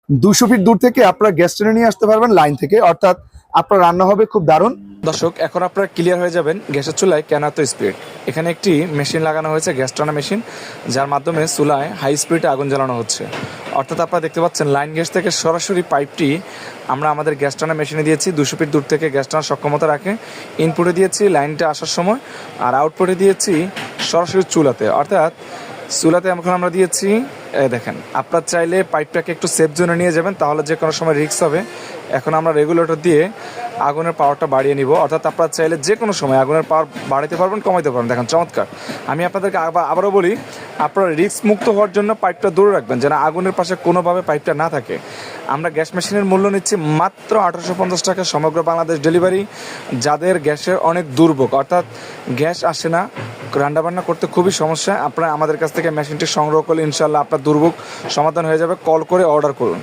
200 fit দূর থেকে আপনারা গ্যাস টেনে নিয়ে আসতে পারবেন লাইন থেকে, অর্থাৎ আপনার রান্না হবে খুব দারুণ। দর্শক, এখন আপনারা ক্লিয়ার হয়ে যাবেন গ্যাসের চুলায় কেন এত স্পিড। এখানে একটি মেশিন লাগানো হয়েছে, গ্যাস টানা মেশিন, যার মাধ্যমে চুলায় হাই স্পিডে আগুন জ্বালানো হচ্ছে। অর্থাৎ আপনারা দেখতে পাচ্ছেন লাইন গ্যাস থেকে সরাসরি পাইপটি আমরা আমাদের গ্যাস টানা মেশিনে দিয়েছি। 200 ফিট দূর থেকে গ্যাস টানার সক্ষমতা রাখে। ইনপুটে দিয়েছি লাইনটা আসার সময়, আর আউটপুটে দিয়েছি সরাসরি চুলাতে। অর্থাৎ চুলাতে এখন আমরা দিয়েছি, দেখেন আপনার চাইলে পাইপটাকে একটু সেফ জোনে নিয়ে যাবেন, তাহলে যে কোনো সময় রিস্ক হবে। এখন আমরা রেগুলেটর দিয়ে আগুনের পাওয়ারটা বাড়িয়ে নিব, অর্থাৎ আপনারা চাইলে যে কোনো সময় আগুনের পাওয়ার বাড়াতে পারবেন, কমাইতে পারবেন। দেখেন চমৎকার। আমি আপনাদেরকে আবারও বলি, আপনারা রিস্ক মুক্ত হওয়ার জন্য পাইপটা দূরে রাখবেন, যেন আগুনের পাশে কোনোভাবে পাইপটা না থাকে। আমরা গ্যাস মেশিনের মূল্য নিচ্ছি মাত্র 1850 টাকা, সমগ্র বাংলাদেশ ডেলিভারি। যাদের গ্যাসের অনেক দুর্ভোগ, অর্থাৎ গ্যাস আসে না, রান্নাবান্না করতে খুবই সমস্যা, আপনারা আমাদের কাছ থেকে মেশিনটি সংগ্রহ করলে ইনশাল্লাহ আপনার দুর্ভোগ সমাধান হয়ে যাবে। কল করে অর্ডার করুন।